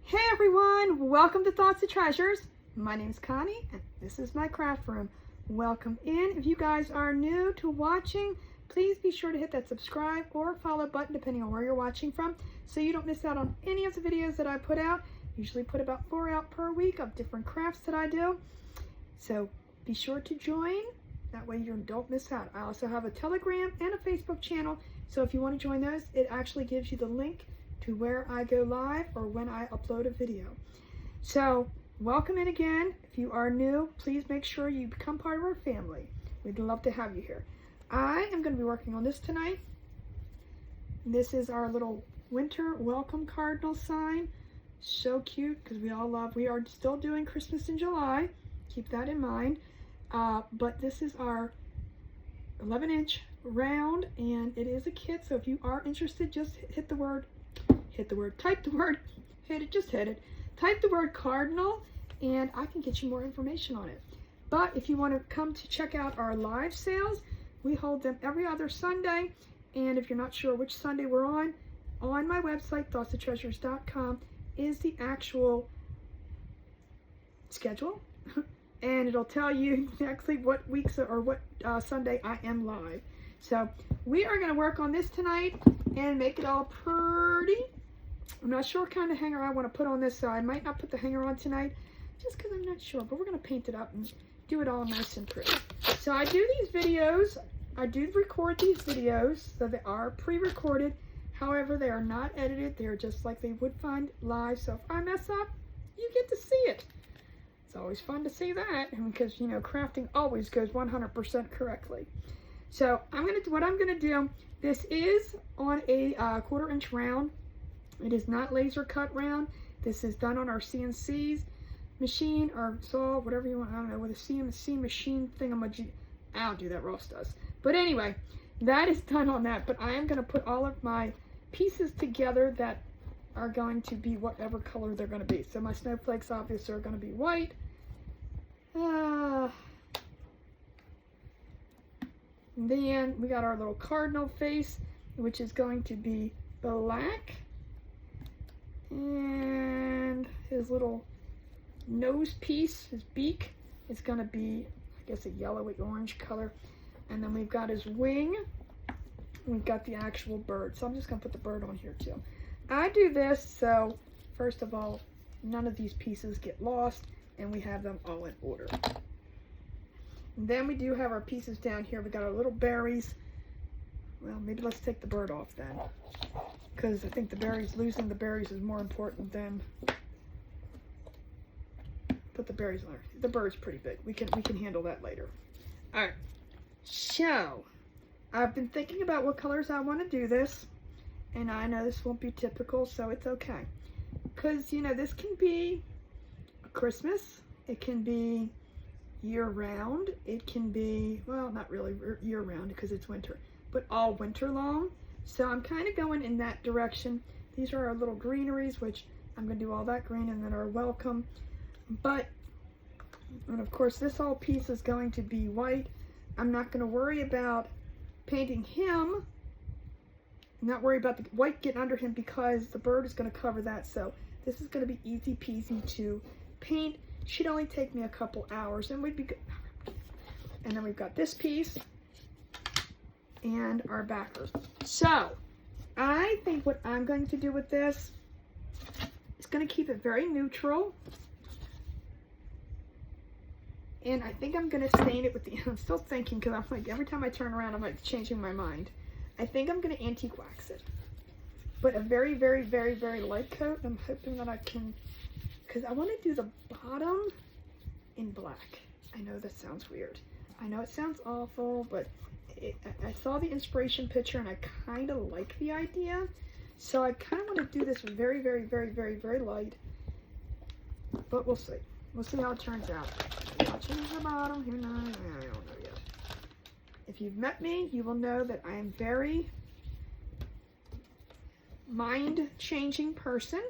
Hey everyone, welcome to Thoughts of Treasures. My name is Connie and this is my craft room. Welcome in. If you guys are new to watching, please be sure to hit that subscribe or follow button depending on where you're watching from so you don't miss out on any of the videos that I put out. Usually put about 4 out per week of different crafts that I do. So be sure to join. That way you don't miss out. I also have a Telegram and a Facebook channel. So if you want to join those, it actually gives you the link to where I go live or when I upload a video. So welcome in again. If you are new, please make sure you become part of our family. We'd love to have you here. I am going to be working on this tonight. This is our little winter welcome cardinal sign. So cute because we are still doing Christmas in July. Keep that in mind. But this is our 11-inch round and it is a kit. So if you are interested, just type the word, type the word Cardinal and I can get you more information on it. But if you want to come to check out our live sales, we hold them every other Sunday. And if you're not sure which Sunday we're on my website, thoughtsoftreasures.com is the actual schedule. And it'll tell you exactly what weeks or what Sunday I am live. So we are going to work on this tonight and make it all pretty. I'm not sure what kind of hanger I want to put on this, so I might not put the hanger on tonight just because I'm not sure, but we're going to paint it up and do it all nice and pretty. So I do these videos, I do record these videos, so they are pre-recorded. However, they are not edited. They're just like they would find live, so if I mess up, you get to see it. It's always fun to see that because, you know, crafting always goes 100% correctly. So what I'm going to do, this is on a 1/4 inch round. It is not laser cut round. This is done on our CNC machine or saw, whatever you want. I don't know, with a CNC machine thingamajig. I don't do that, Ross does. But anyway, that is done on that. But I am going to put all of my pieces together that are going to be whatever color they're going to be. So my snowflakes obviously are going to be white. Then we got our little cardinal face, which is going to be black. And his little nose piece, his beak, is going to be, I guess, a yellowy orange color. And then we've got his wing. We've got the actual bird. So I'm just going to put the bird on here too. I do this so, first of all, none of these pieces get lost and we have them all in order. And then we do have our pieces down here. We got our little berries. Well, maybe let's take the bird off then, because I think losing the berries is more important than put the berries on there. The bird's pretty big. We can handle that later. All right. So I've been thinking about what colors I want to do this, and I know this won't be typical, so it's okay. Because, you know, this can be Christmas. It can be year-round. It can be, well, not really year-round because it's winter, but all winter long. So I'm kind of going in that direction. These are our little greeneries, which I'm going to do all that green, and then our welcome. And of course, this whole piece is going to be white. I'm not going to worry about painting him. Not worry about the white getting under him because the bird is going to cover that. So this is going to be easy peasy to paint. Should only take me a couple hours and we'd be good. And then we've got this piece and our backer. So I think what I'm going to do with this is going to keep it very neutral. And I think I'm going to stain it with the, I'm still thinking because I'm like, every time I turn around, I'm like changing my mind. I think I'm going to antique wax it. But a very, very, very, very light coat. I'm hoping that I can, because I want to do the bottom in black. I know that sounds weird. I know it sounds awful, but I saw the inspiration picture and I kind of like the idea. So I kind of want to do this very, very, very, very, very light. But we'll see. We'll see how it turns out. I'll change the bottom here. No, I don't know yet. If you've met me, you will know that I am very mind-changing person.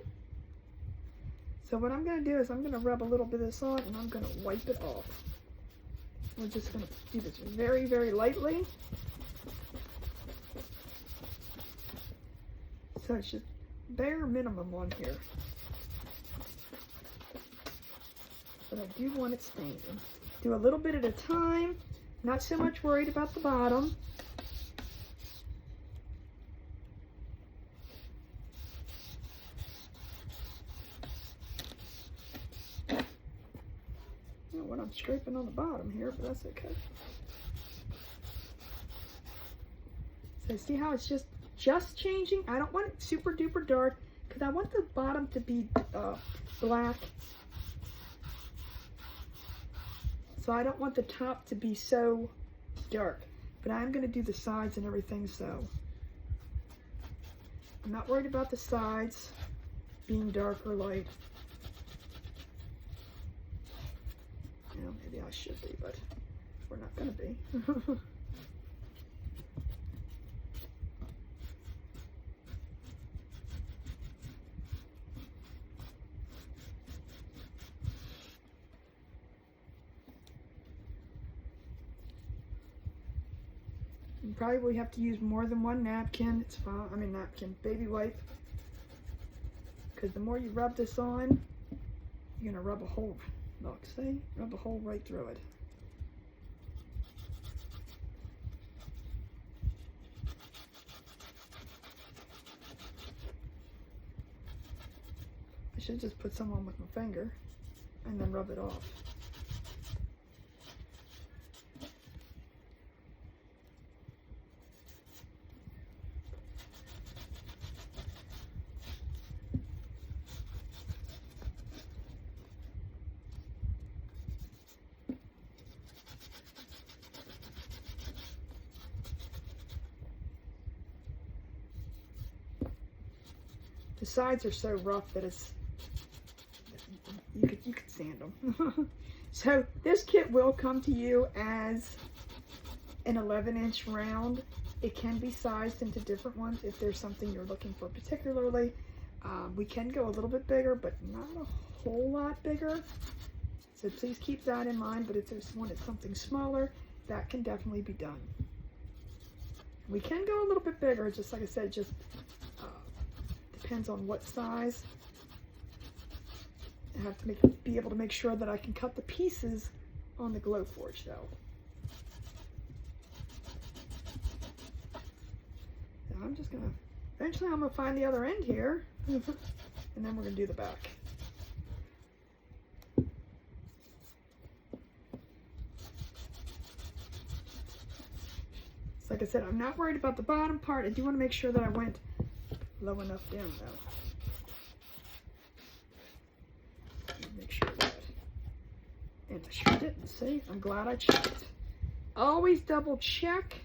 So what I'm going to do is I'm going to rub a little bit of this on and I'm going to wipe it off. We're just going to do this very, very lightly. So it's just bare minimum on here. but I do want it standing. Do a little bit at a time. Not so much worried about the bottom. I don't know what I'm scraping on the bottom here, but that's okay. So see how it's just changing? I don't want it super duper dark because I want the bottom to be black. So I don't want the top to be so dark, but I'm going to do the sides and everything, so I'm not worried about the sides being dark or light. You know, maybe I should be, but we're not going to be. You probably have to use more than one napkin. It's fine. I mean napkin, baby wipe. Because the more you rub this on, you're gonna rub a hole. Look, see? Rub a hole right through it. I should just put some on with my finger and then rub it off. The sides are so rough that you could sand them. So this kit will come to you as an 11-inch round. It can be sized into different ones if there's something you're looking for particularly. We can go a little bit bigger, but not a whole lot bigger. So please keep that in mind, but if there's one that's something smaller, that can definitely be done. We can go a little bit bigger, just like I said, just depends on what size. I have to be able to make sure that I can cut the pieces on the Glowforge though. So I'm just gonna, eventually I'm gonna find the other end here, and then we're gonna do the back. So like I said, I'm not worried about the bottom part. I do want to make sure that I went low enough down though. Make sure that, and I sure didn't, see? I'm glad I checked. Always double check.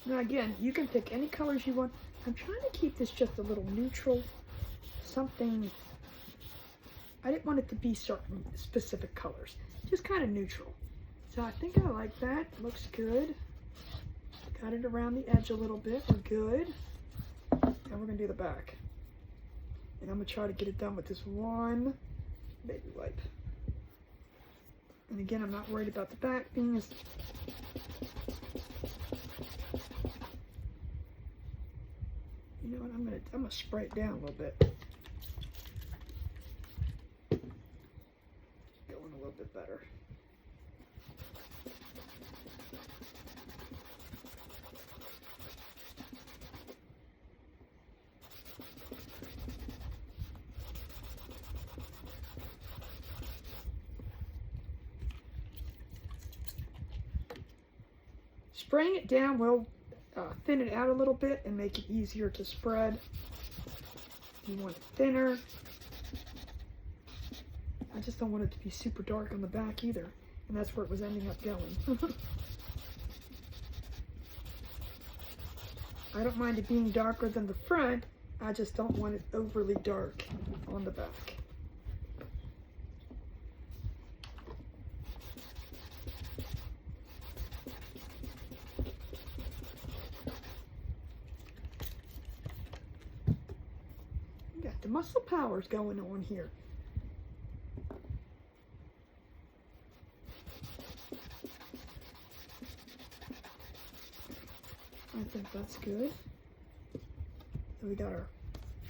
Now again, you can pick any colors you want. I'm trying to keep this just a little neutral. Something, I didn't want it to be certain specific colors, just kind of neutral. So I think I like that. Looks good. Got it around the edge a little bit. We're good. Now we're gonna do the back, and I'm gonna try to get it done with this one baby wipe. And again, I'm not worried about the back being as you know what, I'm gonna spray it down a little bit. Going a little bit better. Spraying it down will thin it out a little bit and make it easier to spread. If you want it thinner. I just don't want it to be super dark on the back either, and that's where it was ending up going. I don't mind it being darker than the front, I just don't want it overly dark on the back. Got the muscle powers going on here. I think that's good. So we got our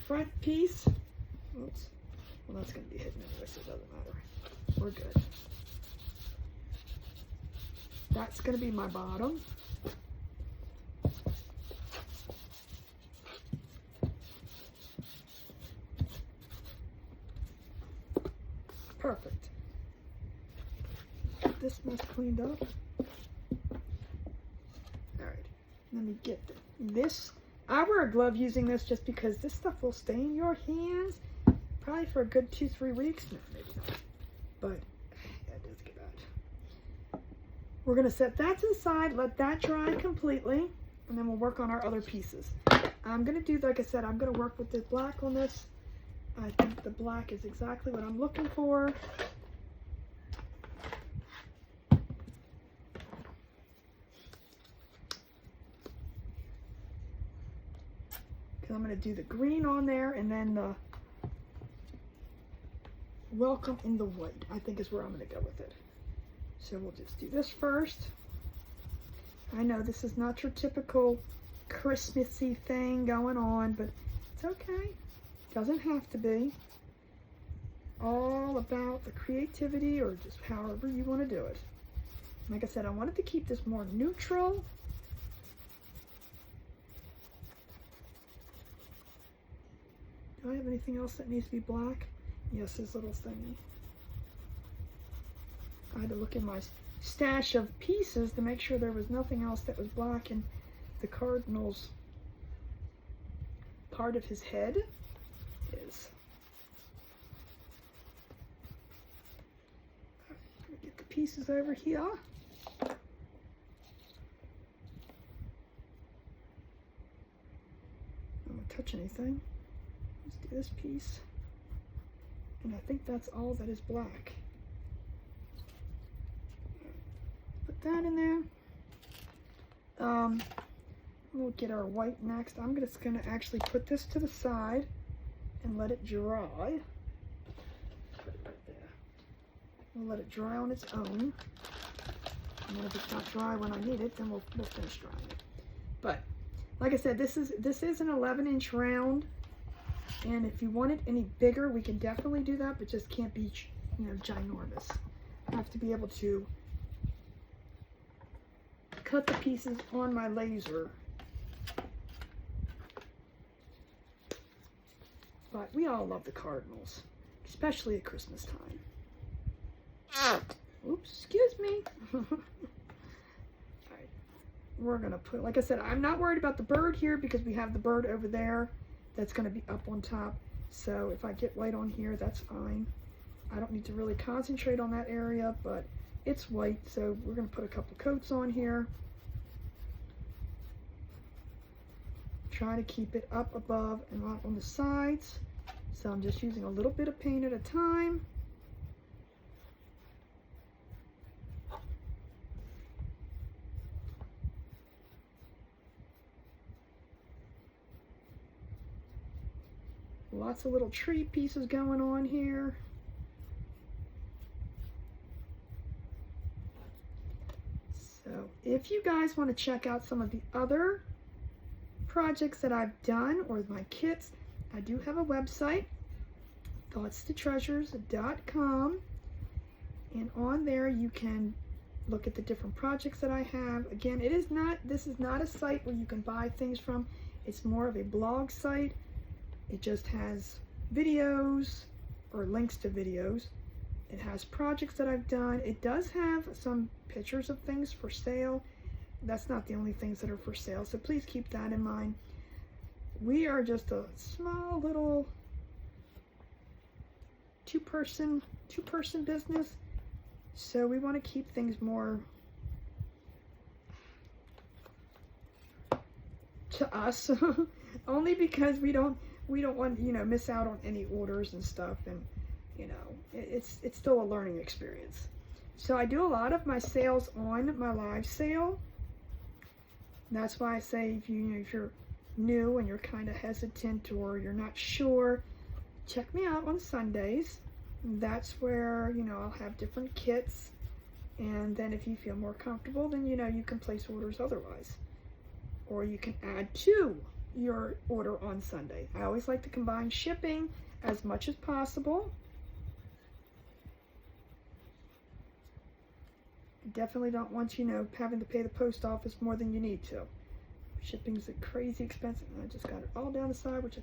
front piece. Oops. Well, that's going to be hidden anyway, so it doesn't matter. We're good. That's going to be my bottom. Perfect. Get this mess cleaned up. Alright, let me get this. I wear a glove using this just because this stuff will stay in your hands probably for a good 2-3 weeks. No, maybe not. But that does get bad. We're going to set that to the side, let that dry completely, and then we'll work on our other pieces. I'm going to do, like I said, I'm going to work with the black on this. I think the black is exactly what I'm looking for. Because I'm going to do the green on there and then the welcome in the white, I think is where I'm going to go with it. So we'll just do this first. I know this is not your typical Christmassy thing going on, but it's okay. Doesn't have to be. All about the creativity or just however you want to do it. Like I said, I wanted to keep this more neutral. Do I have anything else that needs to be black? Yes, this little thingy. I had to look in my stash of pieces to make sure there was nothing else that was black in the Cardinal's part of his head. Is. Get the pieces over here. I don't want to touch anything. Let's do this piece. And I think that's all that is black. Put that in there. We'll get our white next. I'm just going to actually put this to the side and let it dry. Put it right there. We'll let it dry on its own. And then if it's not dry when I need it, then we'll finish drying it. But like I said, this is an 11-inch round. And if you want it any bigger, we can definitely do that, but just can't be, ginormous. I have to be able to cut the pieces on my laser. But we all love the Cardinals, especially at Christmas time. Oops, excuse me. All right, we're gonna put, like I said, I'm not worried about the bird here because we have the bird over there that's gonna be up on top. So if I get white on here, that's fine. I don't need to really concentrate on that area, but it's white, so we're gonna put a couple coats on here. Try to keep it up above and not on the sides. So I'm just using a little bit of paint at a time. Lots of little tree pieces going on here. So if you guys want to check out some of the other projects that I've done or my kits, I do have a website, thoughtstotreasures.com, and on there you can look at the different projects that I have. Again, this is not a site where you can buy things from. It's more of a blog site. It just has videos or links to videos. It has projects that I've done. It does have some pictures of things for sale. That's not the only things that are for sale, so please keep that in mind. We are just a small little two-person business, so we want to keep things more to us, only because we don't want miss out on any orders and stuff, and it's still a learning experience. So I do a lot of my sales on my live sale. That's why I say if you're new and you're kind of hesitant or you're not sure, check me out on Sundays. That's where I'll have different kits, and then if you feel more comfortable, then you can place orders otherwise. or you can add to your order on Sunday. I always like to combine shipping as much as possible. I definitely don't want you having to pay the post office more than you need to. Shipping's crazy expensive. And I just got it all down the side, which I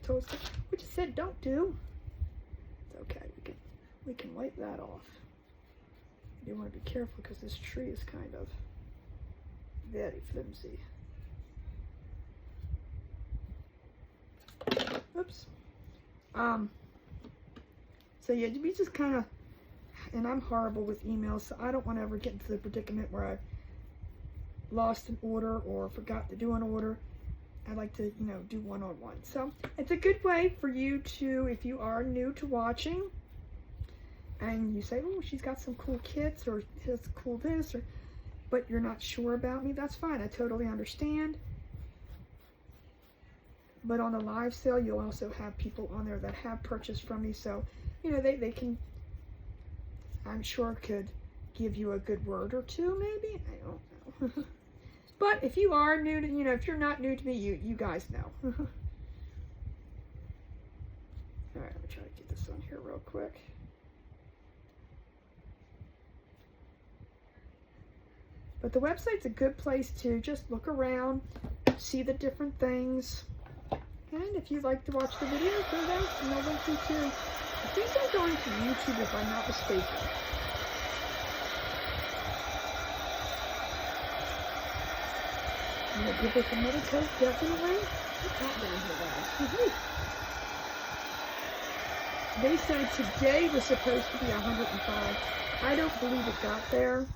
said don't do. It's okay. We can wipe that off. You want to be careful because this tree is kind of very flimsy. Oops. So yeah, we just kind of, and I'm horrible with emails, so I don't want to ever get into the predicament where I've lost an order or forgot to do an order. I like to, do one-on-one. So it's a good way for you to, if you are new to watching, and you say, oh, she's got some cool kits, or has cool this, but you're not sure about me, that's fine. I totally understand. But on the live sale, you'll also have people on there that have purchased from me. So, they can, I'm sure, could give you a good word or two, maybe. I don't know. But if you are new to, if you're not new to me, you guys know. All right, let me try to get this on here real quick. But the website's a good place to just look around, see the different things. And if you'd like to watch the videos, go down and I'll link you to, I think they're going to YouTube if I'm not mistaken. I'm going to give this another coat, definitely. What's that down here, guys? They said today was supposed to be 105. I don't believe it got there.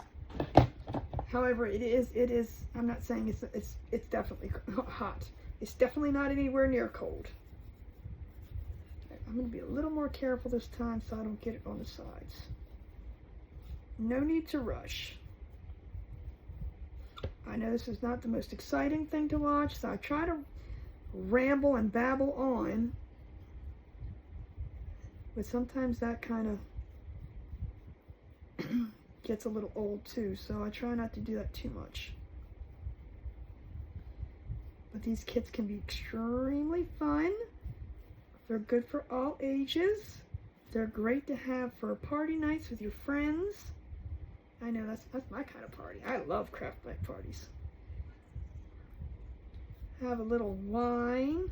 However, it is, I'm not saying it's definitely hot. It's definitely not anywhere near cold. I'm going to be a little more careful this time so I don't get it on the sides. No need to rush. I know this is not the most exciting thing to watch, so I try to ramble and babble on. But sometimes that kind of gets a little old too, so I try not to do that too much. But these kits can be extremely fun. They're good for all ages. They're great to have for party nights with your friends. I know that's my kind of party. I love craft night parties. Have a little wine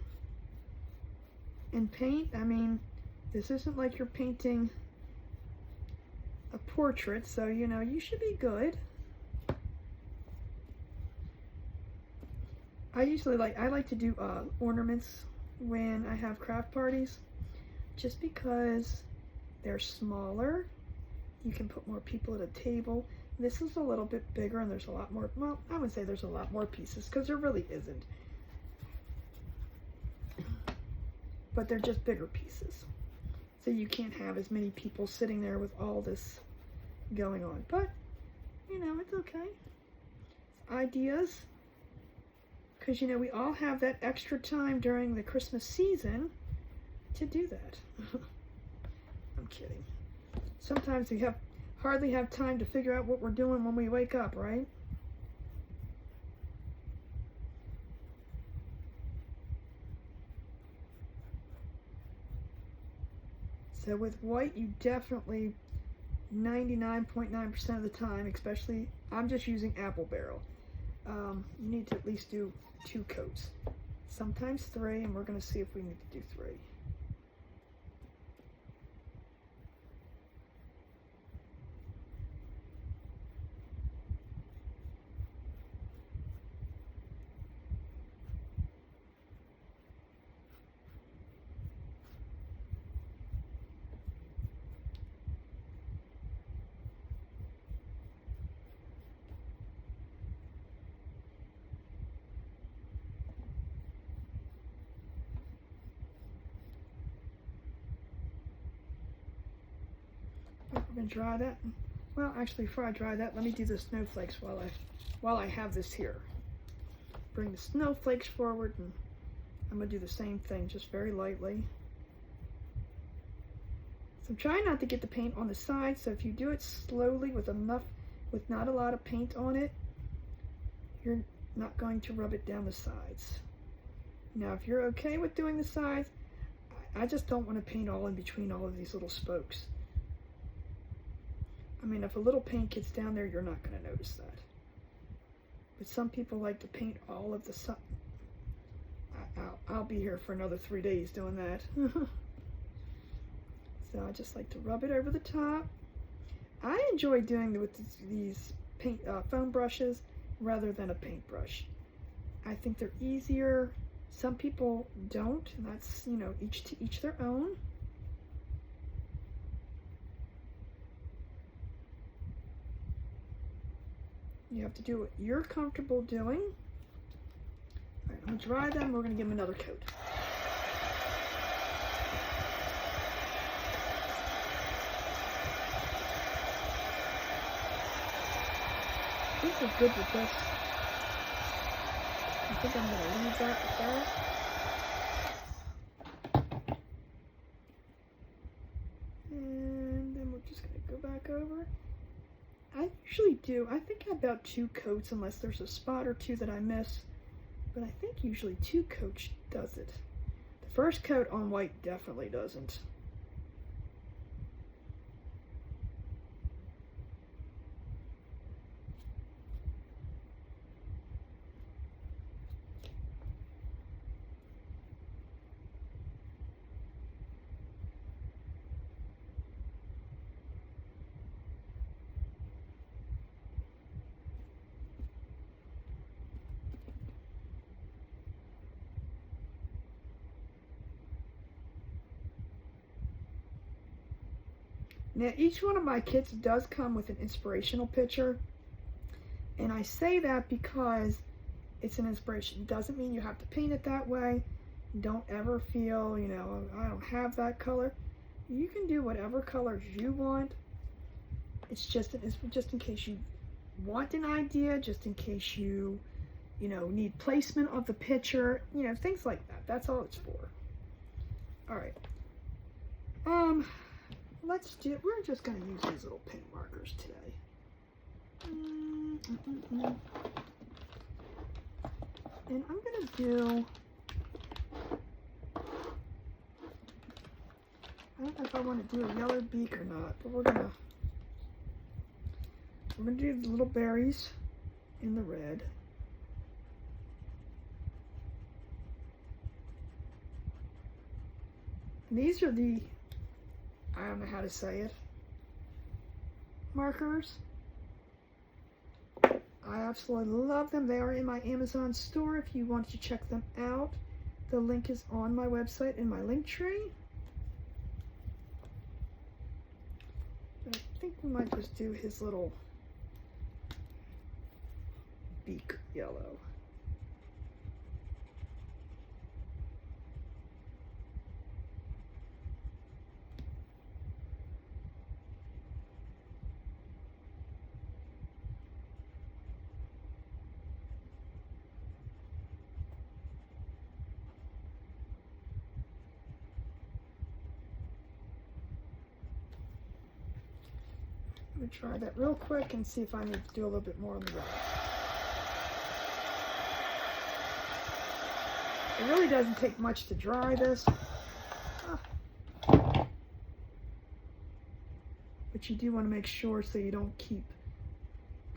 and paint. I mean, this isn't like you're painting a portrait, so you should be good. I like to do ornaments when I have craft parties, just because they're smaller. You can put more people at a table. This is a little bit bigger and there's a lot more, well, I would say there's a lot more pieces because there really isn't. But they're just bigger pieces. So you can't have as many people sitting there with all this going on. But, it's okay. Ideas. Because, we all have that extra time during the Christmas season to do that. I'm kidding. Sometimes we hardly have time to figure out what we're doing when we wake up, right? So with white, you definitely, 99.9% of the time, especially, I'm just using apple barrel. You need to at least do 2 coats, sometimes 3, and we're going to see if we need to do 3. I'm going to dry that. Well, actually, before I dry that, let me do the snowflakes while I have this here. Bring the snowflakes forward, and I'm going to do the same thing, just very lightly. So I'm trying not to get the paint on the side, so if you do it slowly with not a lot of paint on it, not going to rub it down the sides. Now, if you're okay with doing the sides, I just don't want to paint all in between all of these little spokes. I mean, if a little paint gets down there, you're not going to notice that. But some people like to paint all of the sides. I'll be here for another 3 days doing that. So I just like to rub it over the top. I enjoy doing it with these paint foam brushes rather than a paintbrush. I think they're easier. Some people don't, and that's, you know, each to each their own. You have to do what you're comfortable doing. All right, I'm gonna dry them. We're gonna give them another coat. These are good with this. I think I'm gonna leave that with that. And then we're just gonna go back over. I usually do, I think about 2 coats unless there's a spot or 2 that I miss. But I think usually 2 coats does it. The first coat on white definitely doesn't. Now, each one of my kits does come with an inspirational picture, and I say that because it's an inspiration. It doesn't mean you have to paint it that way. Don't ever feel, you know, I don't have that color. You can do whatever colors you want. It's just in case you want an idea, just in case you know, need placement of the picture, you know, things like that. That's all it's for. All right. We're just going to use these little pen markers today. And I'm going to do, I don't know if I want to do a yellow beak or not, but we're going to do the little berries in the red. And these are the, I don't know how to say it, markers. I absolutely love them. They are in my Amazon store if you want to check them out. The link is on my website in my link tree. But I think we might just do his little beak yellow. I'm going to try that real quick and see if I need to do a little bit more on the red. It really doesn't take much to dry this. But you do want to make sure so you don't keep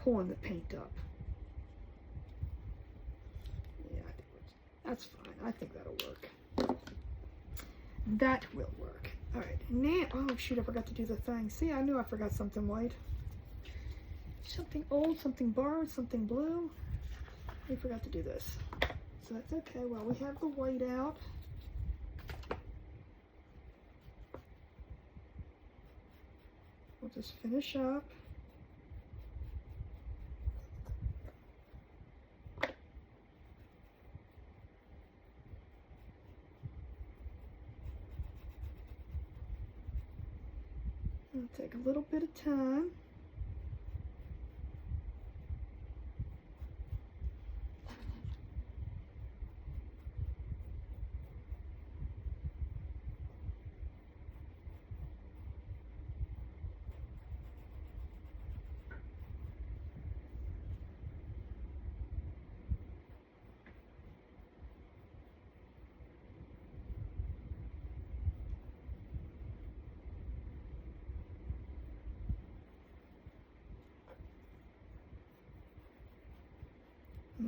pulling the paint up. Yeah, I think that's fine. I think that'll work. That will work. All right, now, oh shoot, I forgot to do the thing. See, I knew I forgot something white. Something old, something borrowed, something blue. We forgot to do this. So that's okay. Well, we have the white out. We'll just finish up. It'll take a little bit of time.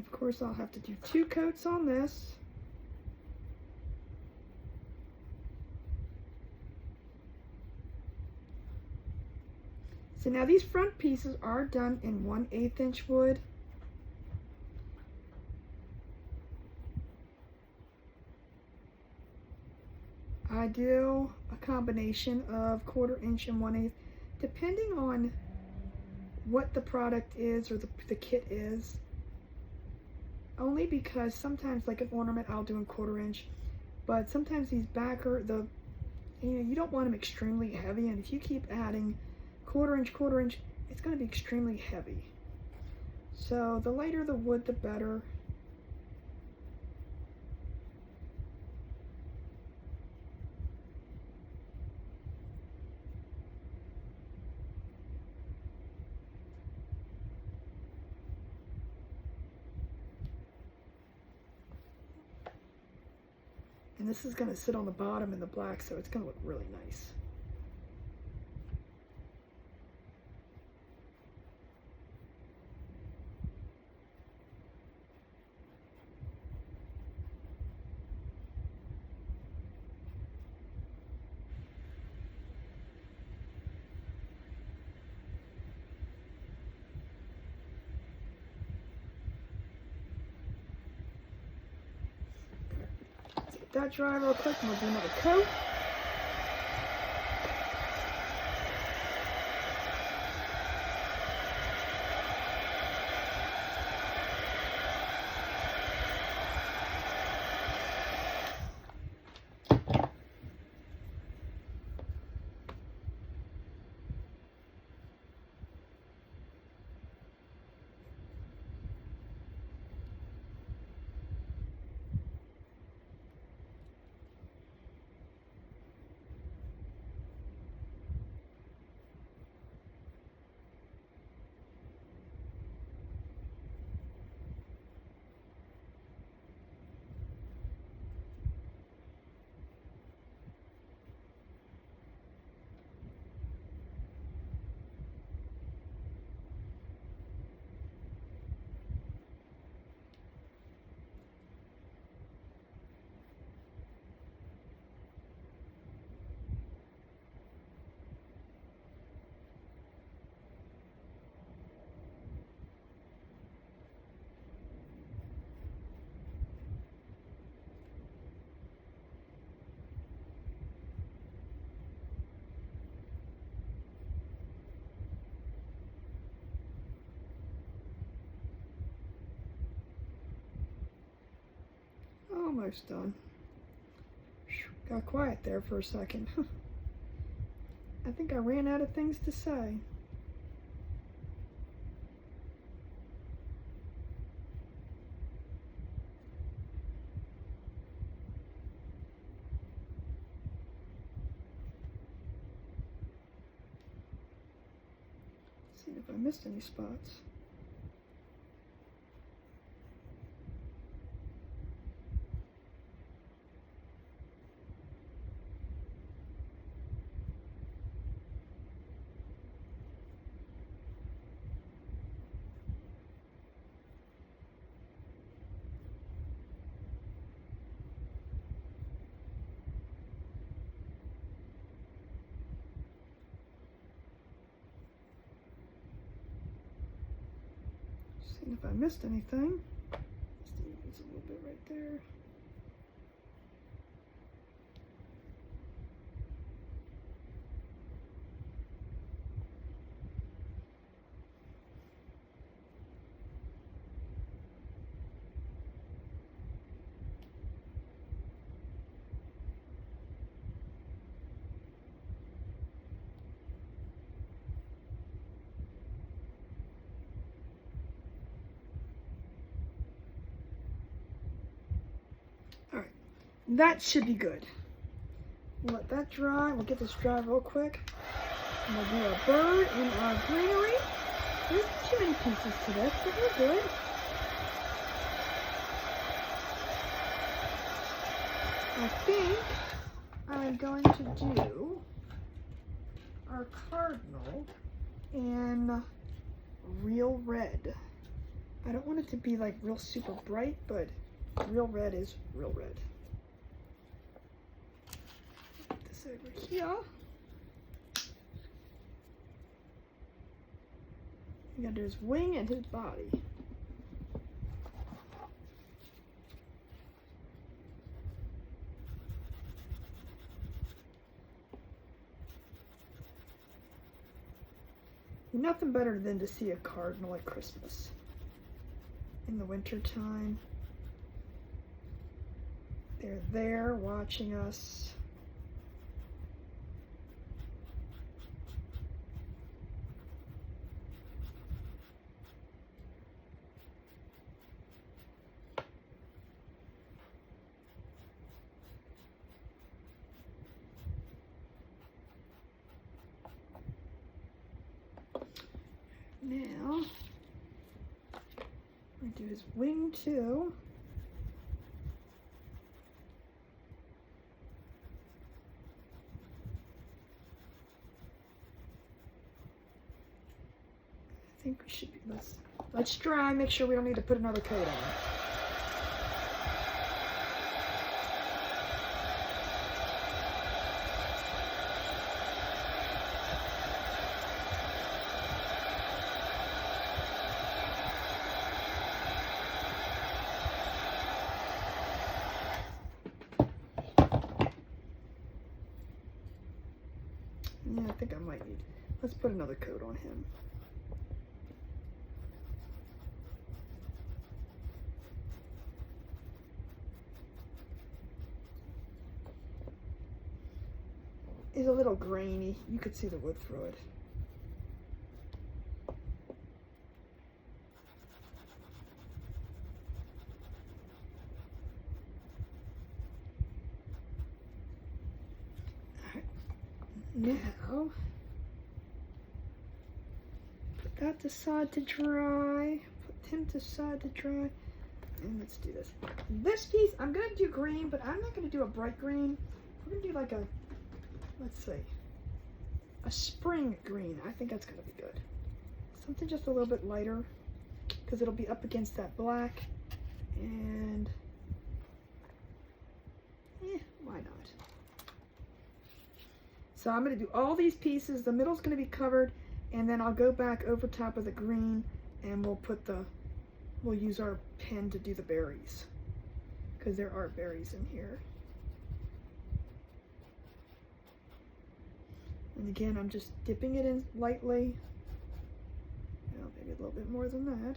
of course I'll have to do 2 coats on this. So now these front pieces are done in 1/8 inch wood. I do a combination of 1/4 inch and 1/8, depending on what the product is or the kit is. Only because sometimes, like an ornament, I'll do in 1/4 inch, but sometimes these backer, you don't want them extremely heavy, and if you keep adding 1/4 inch, it's going to be extremely heavy. So the lighter the wood, the better. And this is going to sit on the bottom in the black, so it's going to look really nice. That dry real quick, and we'll do another coat. Almost done. Got quiet there for a second. I think I ran out of things to say. See if I missed any spots. See if I missed anything. There's a little bit right there. That should be good. We'll let that dry. We'll get this dry real quick. And we'll do our bird and our greenery. There's too many pieces to this, but we're good. I think I'm going to do our cardinal in real red. I don't want it to be like real super bright, but real red is real red. Put this over here. You gotta do his wing and his body. Nothing better than to see a cardinal at Christmas. In the winter time. They're there watching us. Now, we do his wing too. I think we should be, let's dry, make sure we don't need to put another coat on. Yeah, I think I might need, let's put another coat on him. It's a little grainy. You could see the wood through it. Now, put that to side to dry, put him to side to dry, and let's do this. This piece, I'm going to do green, but I'm not going to do a bright green. We're going to do like a, let's see, a spring green. I think that's going to be good. Something just a little bit lighter, because it'll be up against that black, and why not? So I'm going to do all these pieces. The middle's going to be covered, and then I'll go back over top of the green, and we'll use our pen to do the berries, because there are berries in here. And again, I'm just dipping it in lightly. Well, maybe a little bit more than that.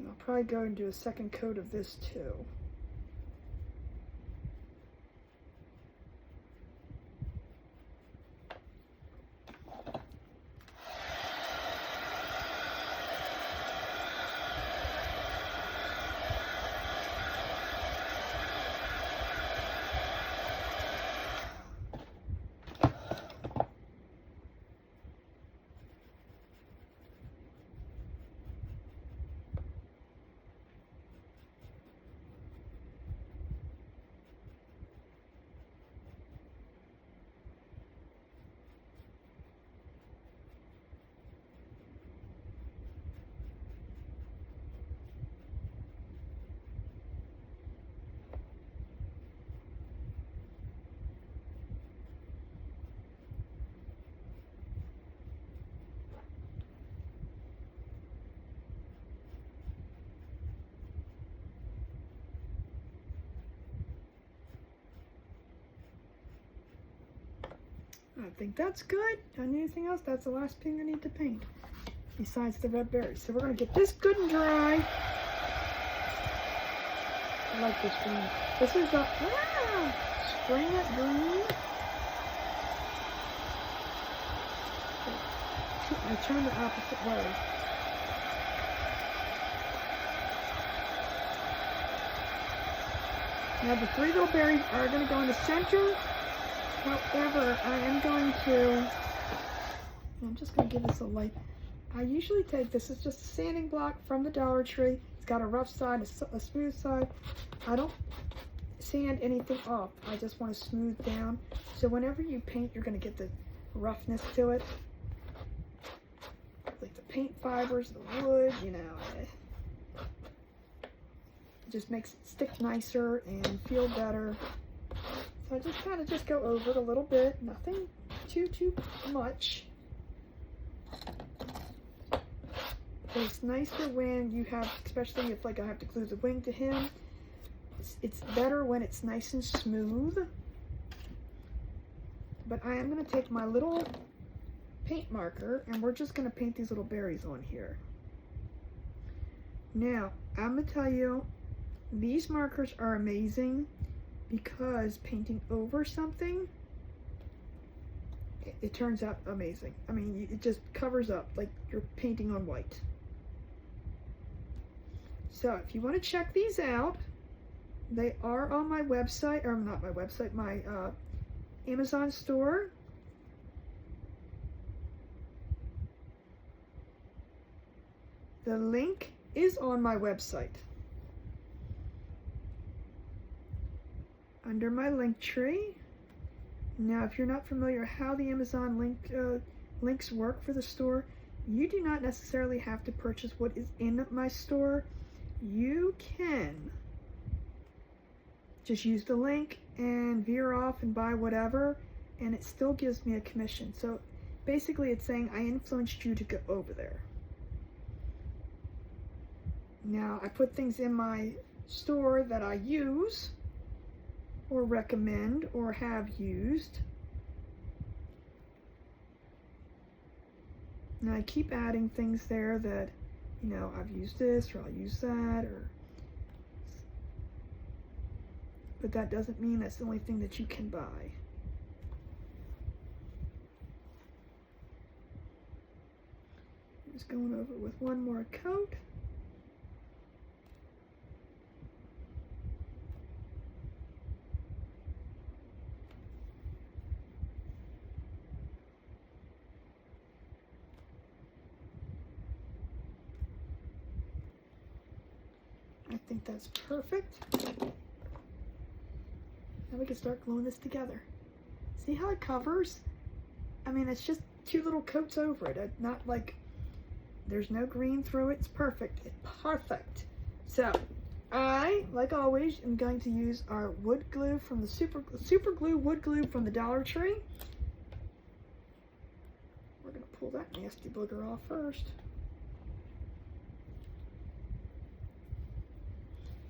I'll probably go and do a second coat of this too. I think that's good. Anything else? That's the last thing I need to paint, besides the red berries. So we're going to get this good and dry. I like this green. This is the spring green. turn the opposite way. Now the 3 little berries are going to go in the center. However, I am going to, I'm just going to give this a light. I usually take, this is just a sanding block from the Dollar Tree. It's got a rough side, a smooth side. I don't sand anything off. I just want to smooth down. So whenever you paint, you're going to get the roughness to it. Like the paint fibers, the wood, you know. It just makes it stick nicer and feel better. So I just kind of just go over it a little bit. Nothing too much. It's nicer when you have, especially if like I have to glue the wing to him, it's better when it's nice and smooth. But I am going to take my little paint marker and we're just going to paint these little berries on here. Now, I'm going to tell you, these markers are amazing because painting over something, it turns out amazing. I mean, it just covers up like you're painting on white. So if you want to check these out, they are on my website, or not my website, my Amazon store. The link is on my website. Under my link tree. Now, if you're not familiar how the Amazon links work for the store, you do not necessarily have to purchase what is in my store. You can just use the link and veer off and buy whatever, and it still gives me a commission. So basically it's saying I influenced you to go over there. Now, I put things in my store that I use or recommend or have used. Now I keep adding things there that, you know, I've used this or I'll use that, or, but that doesn't mean that's the only thing that you can buy. Just going over with one more coat. I think that's perfect. Now we can start gluing this together. See how it covers? I mean, it's just 2 little coats over it. Not like there's no green through it. It's perfect. It's perfect. So I, like always, am going to use our wood glue from the super glue wood glue from the Dollar Tree. We're going to pull that nasty booger off first.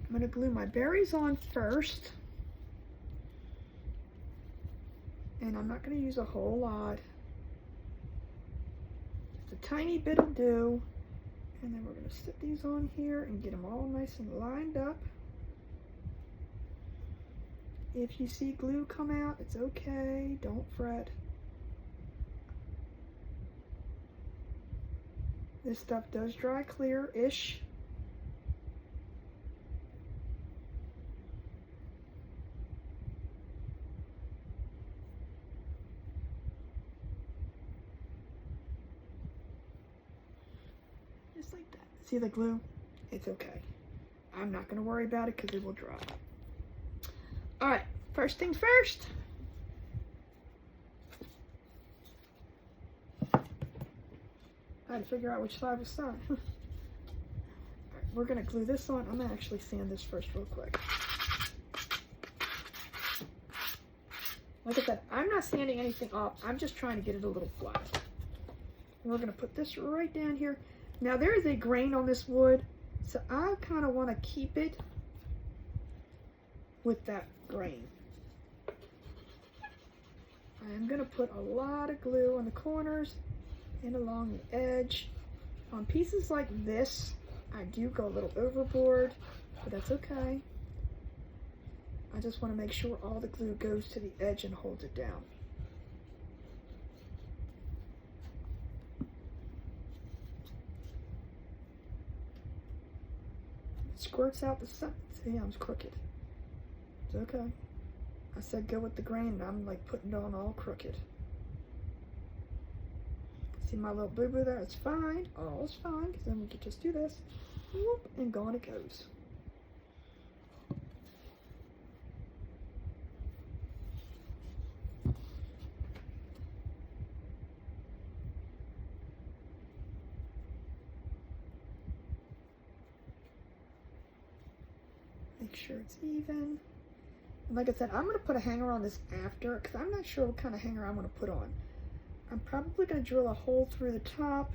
I'm going to glue my berries on first, and I'm not going to use a whole lot, just a tiny bit will do, and then we're going to sit these on here and get them all nice and lined up. If you see glue come out, it's okay, don't fret. This stuff does dry clear-ish. Just like that. See the glue? It's okay. I'm not going to worry about it because it will dry. Alright, first things first. I had to figure out which side was side. Alright, we're going to glue this on. I'm going to actually sand this first real quick. Like I said, I'm not sanding anything off. I'm just trying to get it a little flat. And we're going to put this right down here. Now there is a grain on this wood, so I kind of want to keep it with that grain. I'm going to put a lot of glue on the corners and along the edge. On pieces like this, I do go a little overboard, but that's okay. I just want to make sure all the glue goes to the edge and holds it down. squirts out the sun. See, I'm crooked. It's okay. I said go with the grain, and I'm like putting it on all crooked. See my little boo-boo there? It's fine. Oh, it's fine, because then we can just do this. Whoop, and gone it goes. Make sure it's even. And like I said, I'm going to put a hanger on this after, because I'm not sure what kind of hanger I'm going to put on. I'm probably going to drill a hole through the top,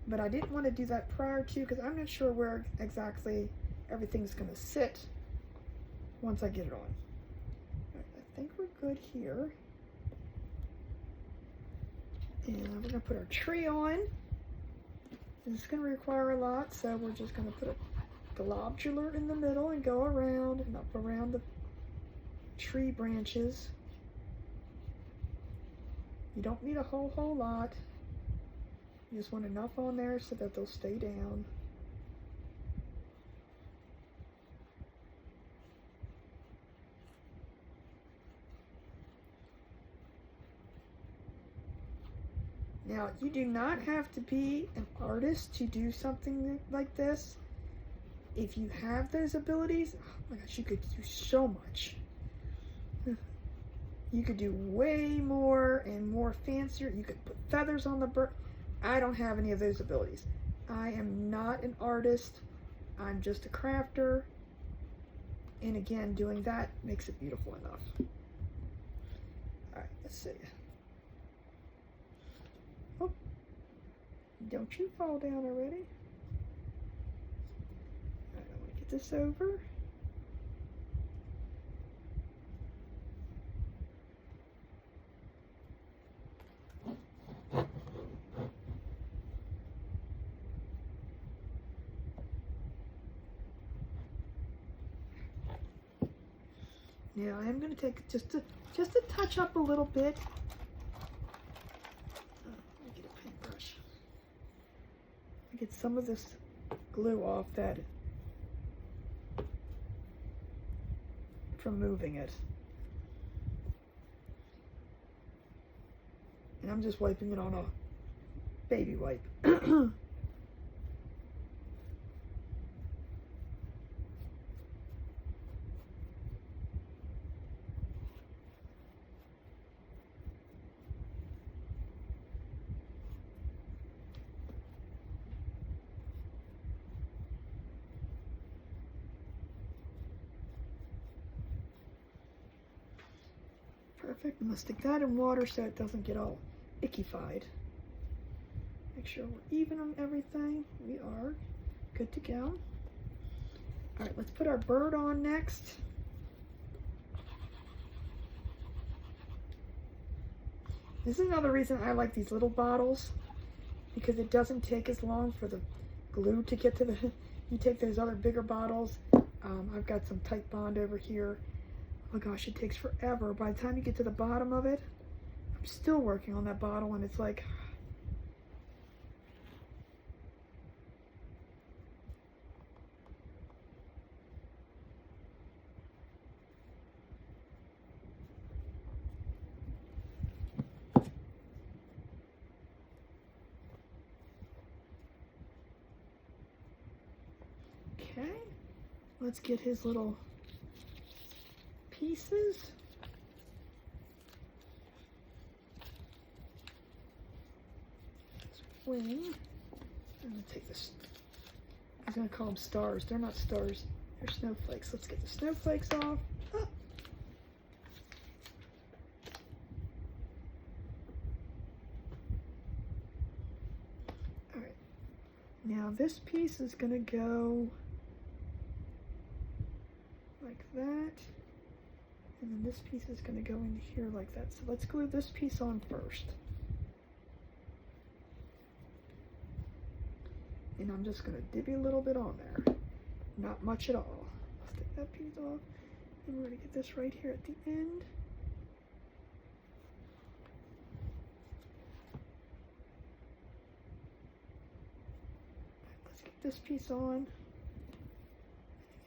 but I didn't want to do that prior to, because I'm not sure where exactly everything's going to sit once I get it on. Right, I think we're good here. And we're going to put our tree on. This is going to require a lot, so we're just going to put a globular in the middle and go around and up around the tree branches. You don't need a whole lot. You just want enough on there so that they'll stay down. Now, you do not have to be an artist to do something like this. If you have those abilities, oh my gosh, you could do so much. You could do way more and more fancier. You could put feathers on the bird. I don't have any of those abilities. I am not an artist. I'm just a crafter. And again, doing that makes it beautiful enough. All right, let's see. Oh, don't you fall down already. All right, I want to get this over. Now I am going to take just to touch up a little bit. Let me get a paintbrush. Get some of this glue off that from moving it. And I'm just wiping it on a baby wipe. Perfect. I'm going to stick that in water so it doesn't get all icky-fied. Make sure we're even on everything. We are good to go. All right, let's put our bird on next. This is another reason I like these little bottles, because it doesn't take as long for the glue to get to the, you take those other bigger bottles. I've got some Tight Bond over here. Oh gosh, it takes forever. By the time you get to the bottom of it, I'm still working on that bottle, and it's like, okay, let's get his little pieces. Wing. I'm going to take this. I'm going to call them stars. They're not stars. They're snowflakes. Let's get the snowflakes off. Oh. All right. Now this piece is going to go like that. And then this piece is going to go in here like that. So let's glue this piece on first. And I'm just going to dibby a little bit on there. Not much at all. Let's take that piece off. And we're going to get this right here at the end. Let's get this piece on.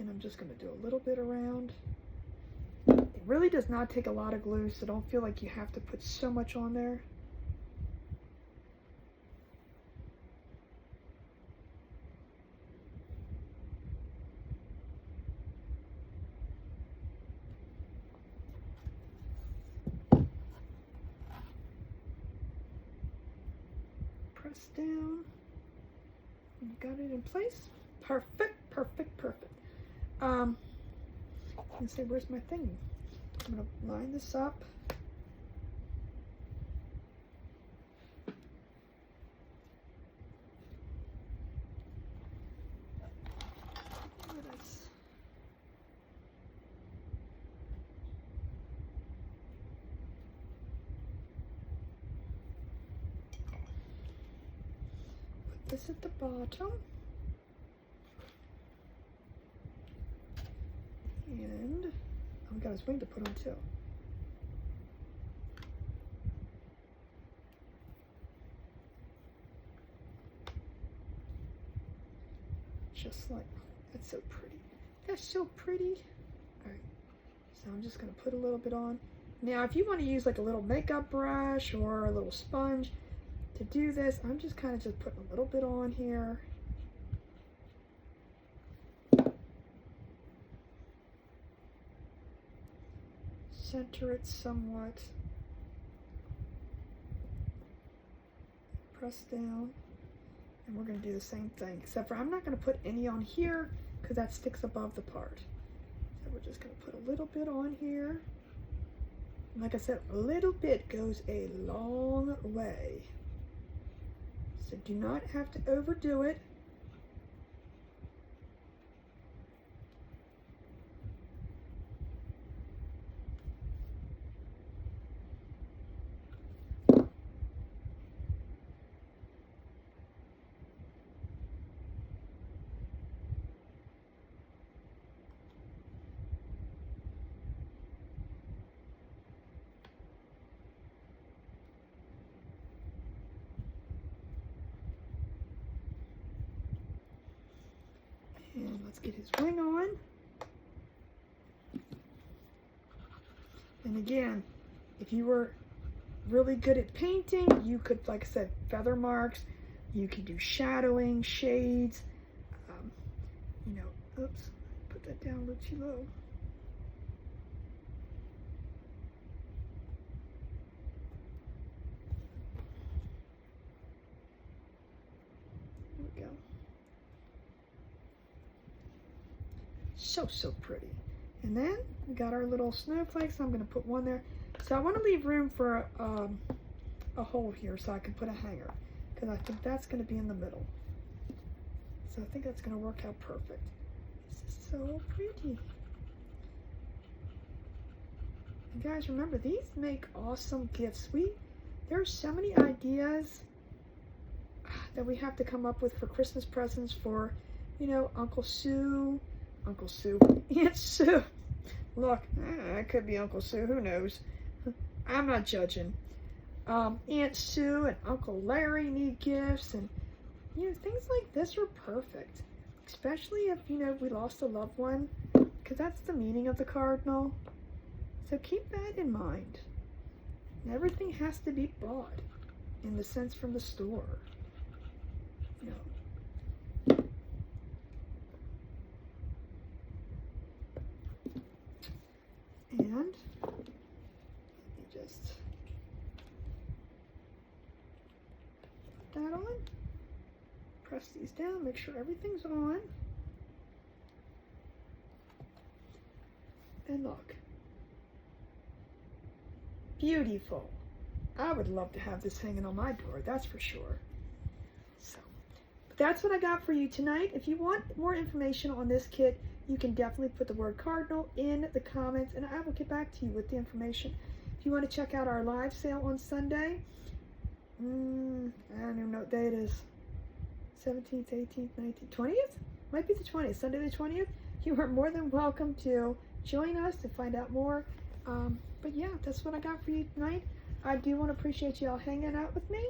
And I'm just going to do a little bit around. It really does not take a lot of glue, so don't feel like you have to put so much on there. Press down. You got it in place. Perfect, perfect, perfect. Let's see, where's my thing? I'm gonna line this up. Put this at the bottom. And I've got his wing to put on too. Just like, that's so pretty. That's so pretty. All right, so I'm just gonna put a little bit on. Now, if you want to use like a little makeup brush or a little sponge to do this, I'm just kind of just putting a little bit on here. Center it somewhat. Press down. And we're going to do the same thing, except for I'm not going to put any on here because that sticks above the part. So we're just going to put a little bit on here. And like I said, a little bit goes a long way. So do not have to overdo it. And let's get his wing on. And again, if you were really good at painting, you could, like I said, feather marks. You could do shadowing, shades. You know, oops, put that down a little too low. There we go. So pretty. And then we got our little snowflakes. I'm going to put one there. So I want to leave room for a hole here so I can put a hanger, because I think that's going to be in the middle. So I think that's going to work out perfect. This is so pretty. And guys, remember, these make awesome gifts. There's so many ideas that we have to come up with for Christmas presents for, you know, Aunt Sue, Aunt Sue. Look, it could be Uncle Sue, who knows? I'm not judging. Aunt Sue and Uncle Larry need gifts, and, you know, things like this are perfect. Especially if, you know, we lost a loved one, because that's the meaning of the Cardinal. So keep that in mind. Everything has to be bought in the sense from the store. You know. And let me just put that on. Press these down, make sure everything's on. And look. Beautiful. I would love to have this hanging on my door, that's for sure. So, but that's what I got for you tonight. If you want more information on this kit, you can definitely put the word Cardinal in the comments, and I will get back to you with the information. If you want to check out our live sale on Sunday, I don't even know what day it is. 17th, 18th, 19th, 20th? Might be the 20th, Sunday the 20th. You are more than welcome to join us to find out more. But yeah, that's what I got for you tonight. I do want to appreciate you all hanging out with me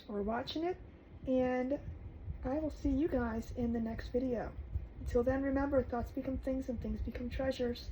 or watching it, and I will see you guys in the next video. Until then, remember, thoughts become things and things become treasures.